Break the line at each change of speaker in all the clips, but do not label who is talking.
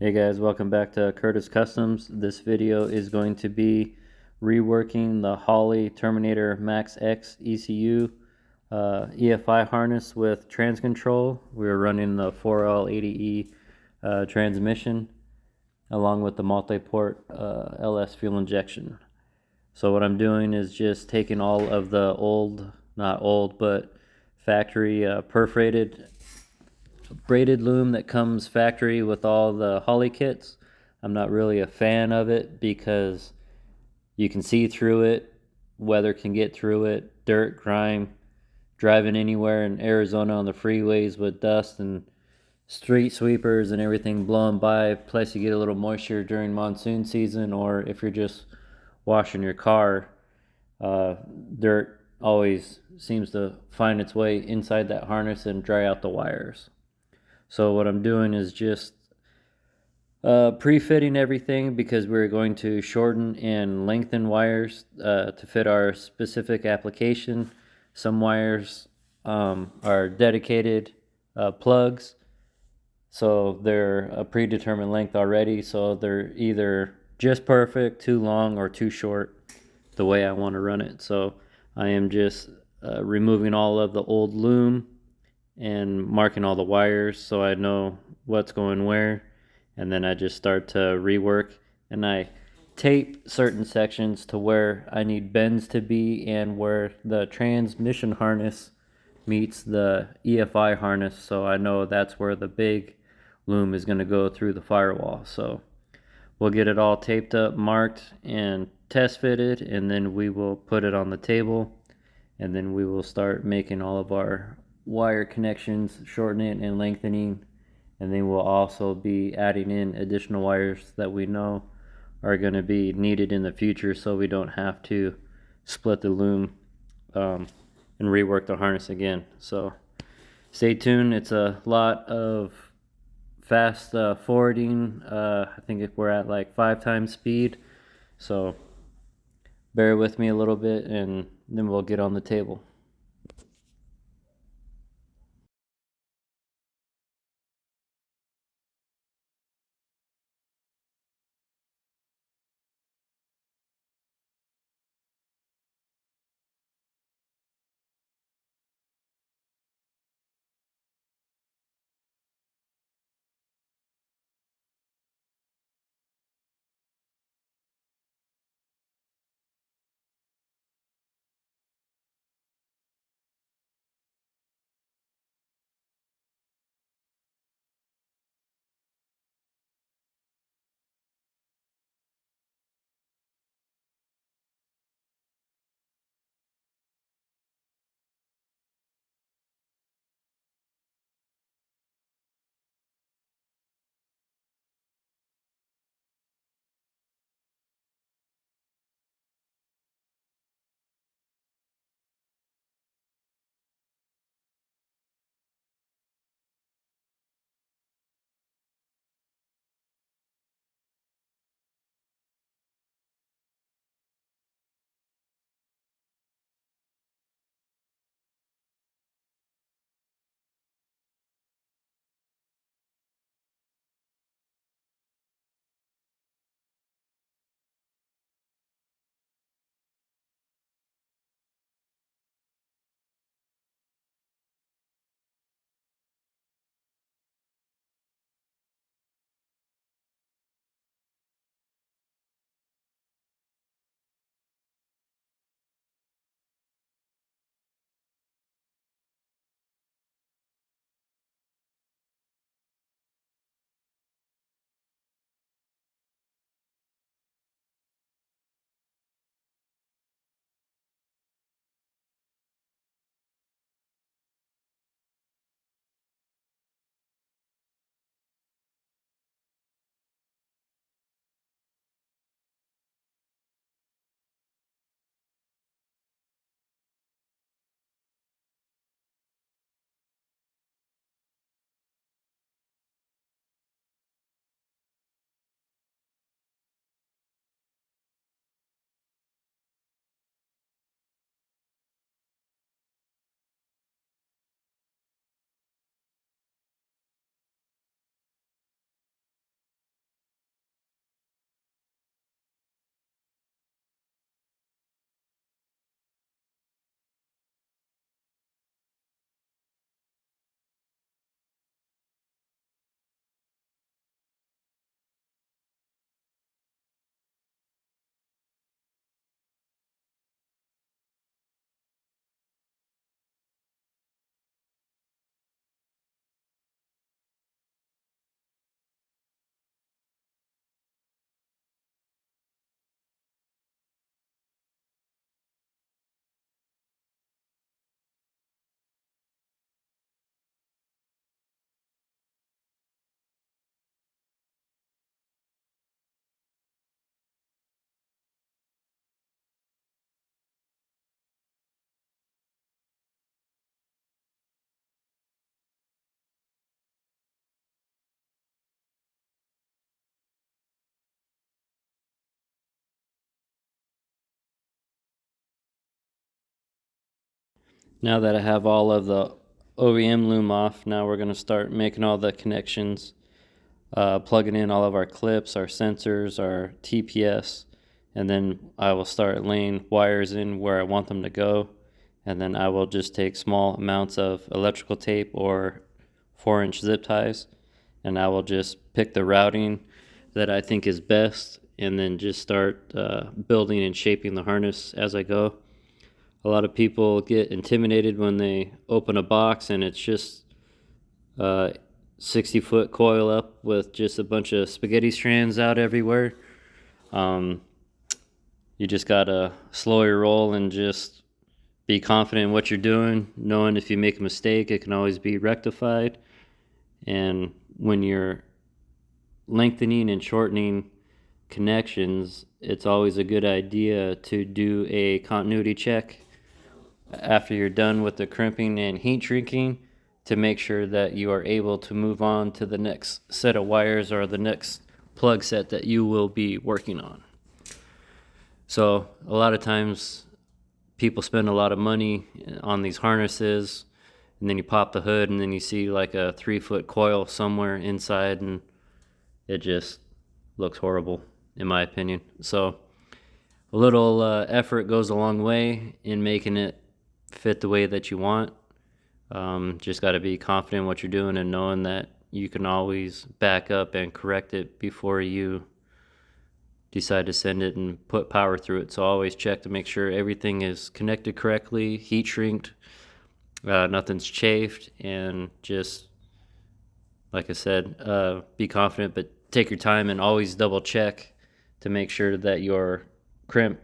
Hey guys, welcome back to Curtis Customs. This video is going to be reworking the Holley Terminator Max X ECU EFI harness with trans control. We're running the 4L80E transmission along with the multi-port LS fuel injection. So what I'm doing is just taking all of the not old, but factory perforated braided loom that comes factory with all the Holley kits. I'm not really a fan of it because you can see through it, weather can get through it, dirt, grime, driving anywhere in Arizona on the freeways with dust and street sweepers and everything blowing by, plus you get a little moisture during monsoon season, or if you're just washing your car, uh, dirt always seems to find its way inside that harness and dry out the wires. So what I'm doing is just pre-fitting everything because we're going to shorten and lengthen wires to fit our specific application. Some wires are dedicated plugs, so they're a predetermined length already, so they're either just perfect, too long, or too short the way I want to run it. So I am just removing all of the old loom and marking all the wires so I know what's going where, and then I just start to rework, and I tape certain sections to where I need bends to be and where the transmission harness meets the EFI harness, so I know that's where the big loom is going to go through the firewall. So we'll get it all taped up, marked, and test fitted, and then we will put it on the table, and then we will start making all of our wire connections, shortening and lengthening, and then we'll also be adding in additional wires that we know are going to be needed in the future, so we don't have to split the loom and rework the harness again. So stay tuned. It's a lot of fast forwarding. I think if we're at like 5 times speed, so bear with me a little bit, and then we'll get on the table. Now that I have all of the OEM loom off, now we're going to start making all the connections, plugging in all of our clips, our sensors, our TPS, and then I will start laying wires in where I want them to go, and then I will just take small amounts of electrical tape or 4-inch zip ties, and I will just pick the routing that I think is best, and then just start building and shaping the harness as I go. A lot of people get intimidated when they open a box and it's just a 60-foot coil up with just a bunch of spaghetti strands out everywhere. Um, you just gotta slow your roll and just be confident in what you're doing, knowing if you make a mistake, it can always be rectified. And when you're lengthening and shortening connections, it's always a good idea to do a continuity check after you're done with the crimping and heat shrinking to make sure that you are able to move on to the next set of wires or the next plug set that you will be working on. So a lot of times people spend a lot of money on these harnesses, and then you pop the hood and then you see like a 3-foot coil somewhere inside, and it just looks horrible in my opinion. So a little effort goes a long way in making it fit the way that you want. Just got to be confident in what you're doing and knowing that you can always back up and correct it before you decide to send it and put power through it. So always check to make sure everything is connected correctly, heat shrinked, nothing's chafed, and just like I said, be confident, but take your time and always double check to make sure that your crimp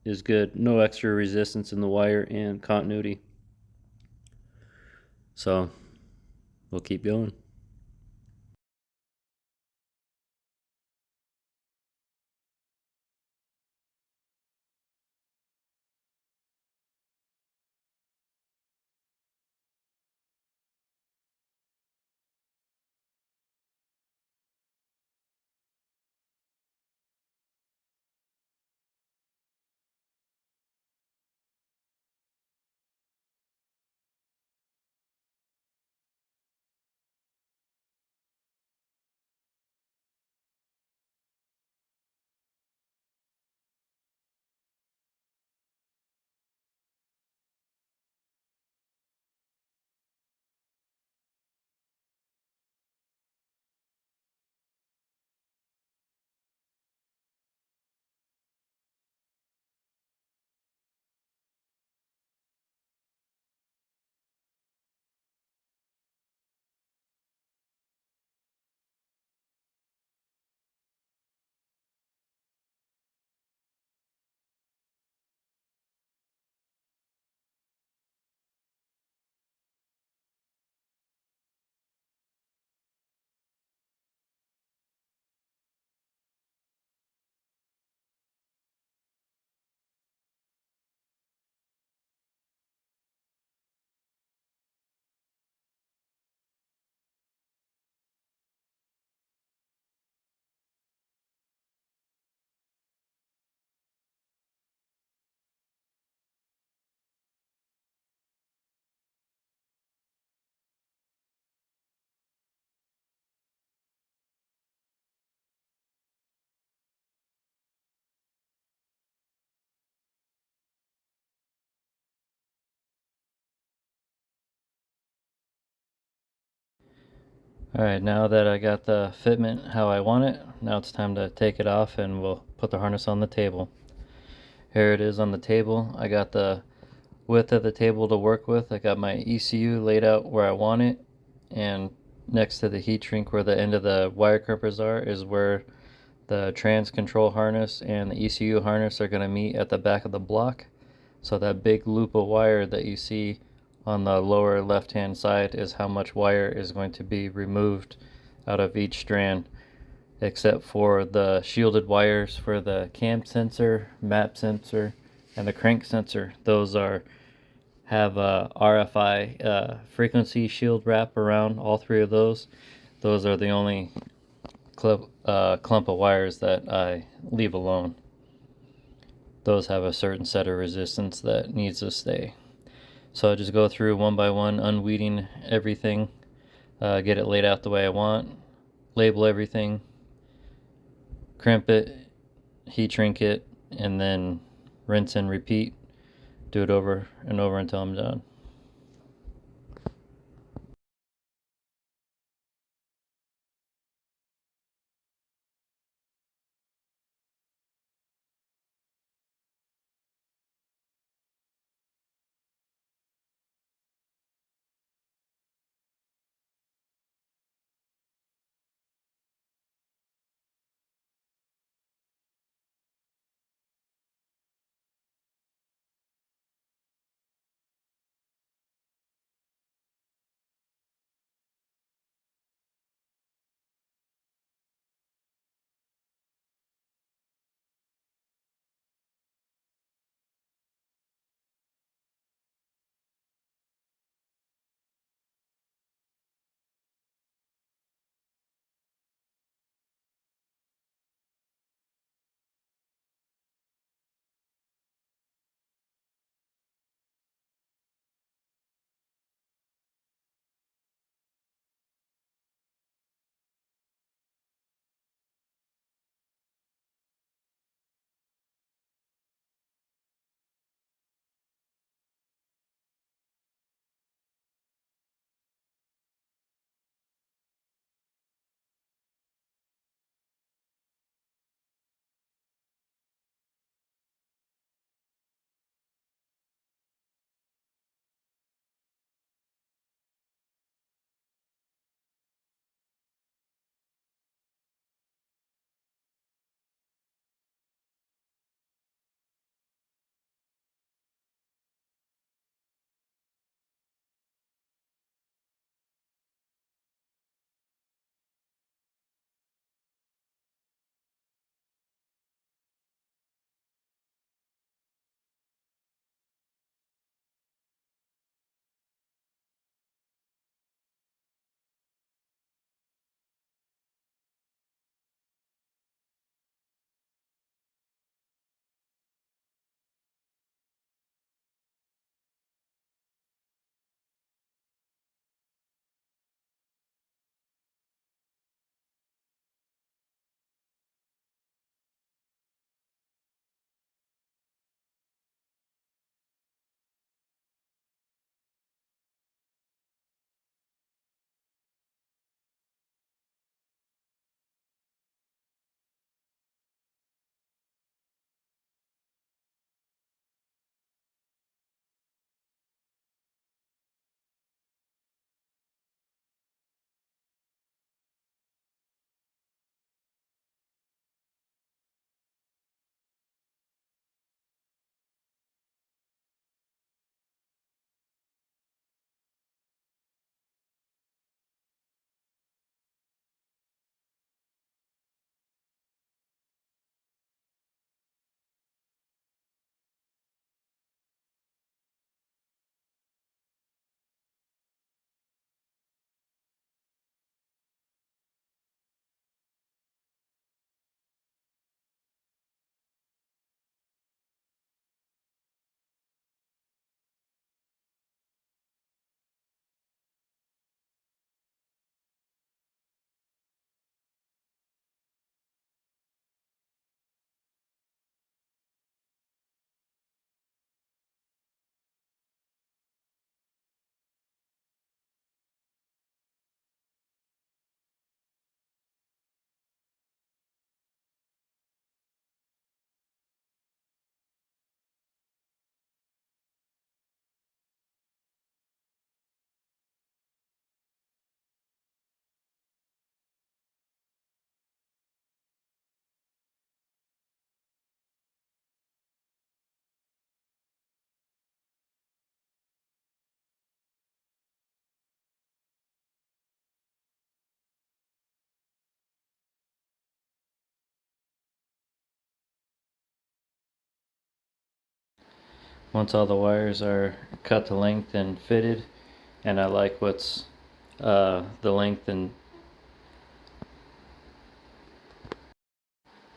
is good, no extra resistance in the wire, and continuity. So we'll keep going. Alright, now that I got the fitment how I want it, now it's time to take it off and we'll put the harness on the table. Here it is on the table. I got the width of the table to work with. I got my ECU laid out where I want it, and next to the heat shrink where the end of the wire crimpers are is where the trans control harness and the ECU harness are going to meet at the back of the block. So that big loop of wire that you see on the lower left hand side is how much wire is going to be removed out of each strand, except for the shielded wires for the cam sensor, map sensor, and the crank sensor. Those have a RFI frequency shield wrap around all three of those. Those are the only clump of wires that I leave alone. Those have a certain set of resistance that needs to stay. So I just go through one by one, unweeding everything, get it laid out the way I want, label everything, crimp it, heat shrink it, and then rinse and repeat. Do it over and over until I'm done. Once all the wires are cut to length and fitted, and I like what's the length and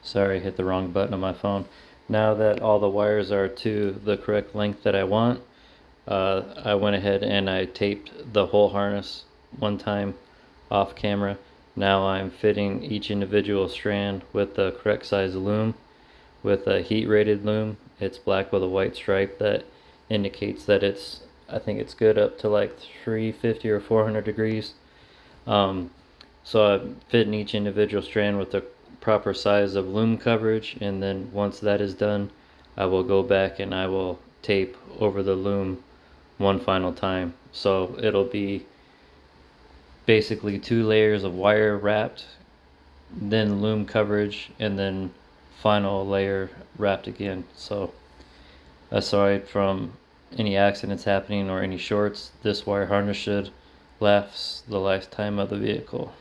sorry, hit the wrong button on my phone. Now that all the wires are to the correct length that I want, I went ahead and I taped the whole harness one time off camera. Now I'm fitting each individual strand with the correct size loom, with a heat rated loom. It's black with a white stripe that indicates that I think it's good up to like 350 or 400 degrees. Um, so I'm fitting each individual strand with the proper size of loom coverage, and then once that is done, I will go back and I will tape over the loom one final time. So it'll be basically 2 layers of wire wrapped, then loom coverage, and then final layer wrapped again. So aside from any accidents happening or any shorts, this wire harness should last the lifetime of the vehicle.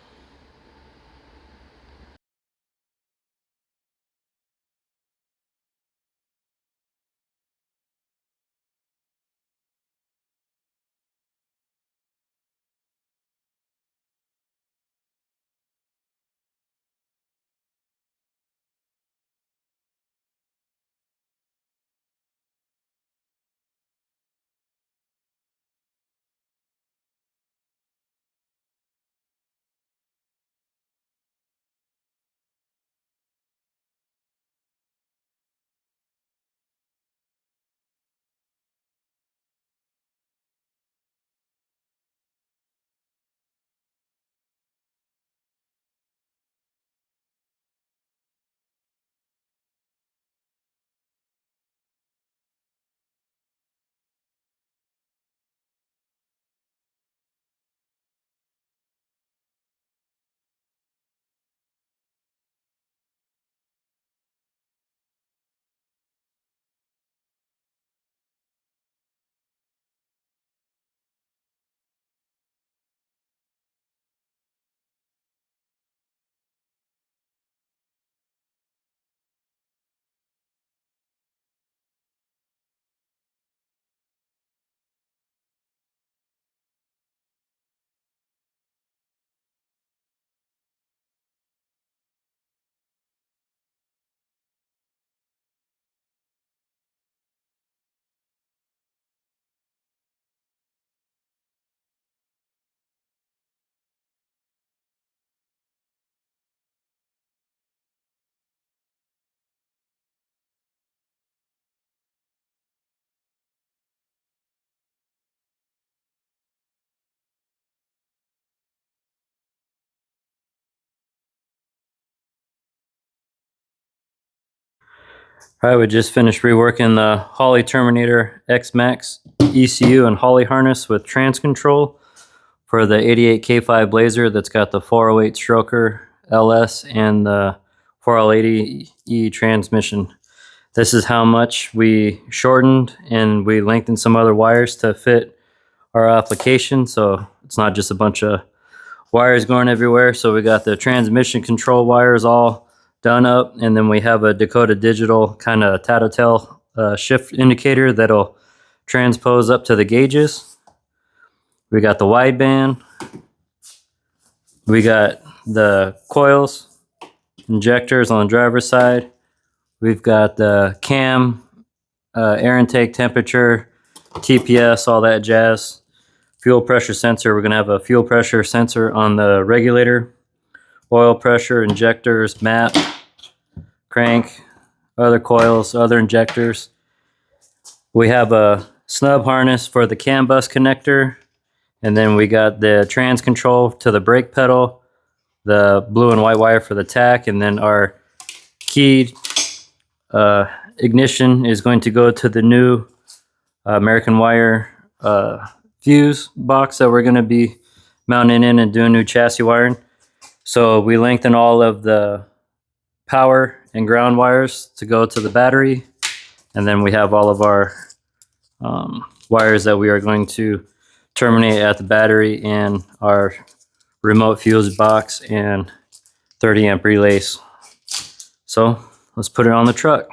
All right, we just finished reworking the Holley Terminator X Max ECU and Holley harness with trans control for the 88K5 Blazer that's got the 408 stroker LS and the 4L80E transmission. This is how much we shortened, and we lengthened some other wires to fit our application, so it's not just a bunch of wires going everywhere. So we got the transmission control wires all done up, and then we have a Dakota Digital kind of tattletale shift indicator that'll transpose up to the gauges. We got the wideband. We got the coils, injectors on the driver's side. We've got the cam, air intake temperature, TPS, all that jazz. Fuel pressure sensor. We're going to have a fuel pressure sensor on the regulator. Oil pressure, injectors, map, crank, other coils, other injectors. We have a snub harness for the CAN bus connector. And then we got the trans control to the brake pedal, the blue and white wire for the tach, and then our keyed ignition is going to go to the new American Wire fuse box that we're going to be mounting in and doing new chassis wiring. So we lengthen all of the power and ground wires to go to the battery, and then we have all of our wires that we are going to terminate at the battery and our remote fuse box and 30 amp relays. So let's put it on the truck.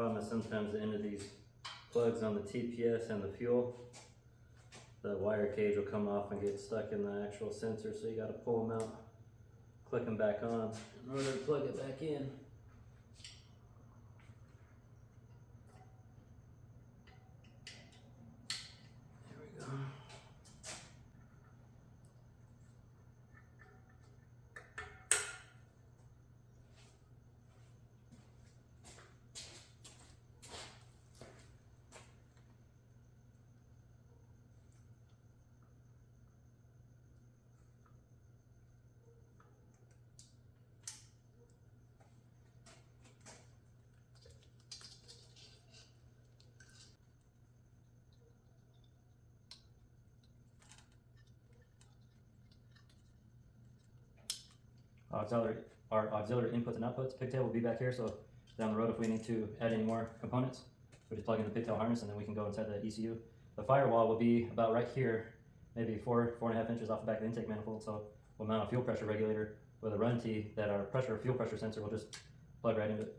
problem is sometimes the end of these plugs on the TPS and the fuel, the wire cage will come off and get stuck in the actual sensor, so you got to pull them out, click them back on in order to plug it back in. There we go. Our auxiliary inputs and outputs. Pigtail will be back here, so down the road if we need to add any more components, we just plug in the pigtail harness and then we can go inside the ECU. The firewall will be about right here, maybe 4.5 inches off the back of the intake manifold, so we'll mount a fuel pressure regulator with a run tee that our fuel pressure sensor will just plug right into it.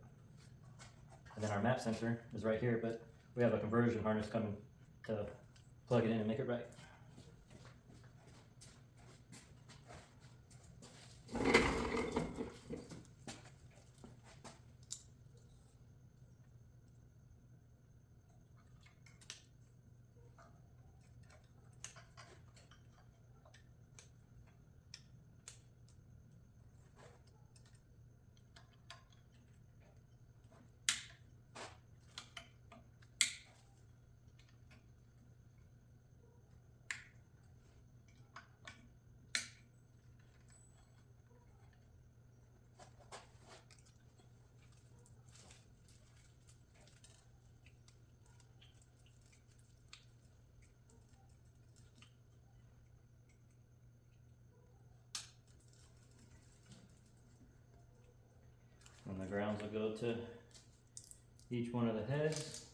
And then our map sensor is right here, but we have a conversion harness coming to plug it in and make it right. And the grounds will go to each one of the heads.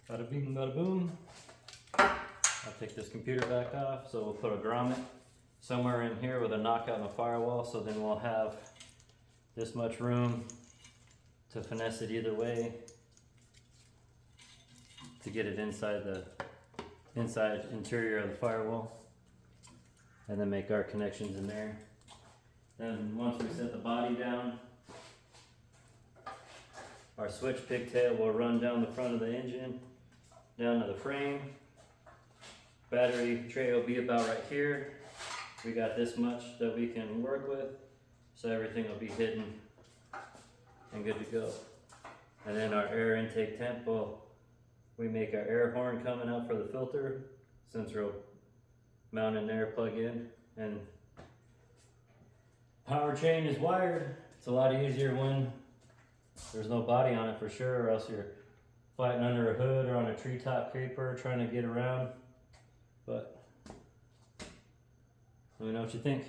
Bada bing, bada boom. I'll take this computer back off, so we'll put a grommet somewhere in here with a knockout in the firewall, so then we'll have this much room to finesse it either way to get it inside the interior of the firewall, and then make our connections in there. Then once we set the body down, our switch pigtail will run down the front of the engine, down to the frame. Battery tray will be about right here. We got this much that we can work with, so everything will be hidden and good to go. And then our air intake temp we make our air horn coming out for the filter. Sensor will mount in there, plug in, and power chain is wired. It's a lot easier when there's no body on it for sure, or else you're fighting under a hood or on a treetop creeper trying to get around. But let me know what you think.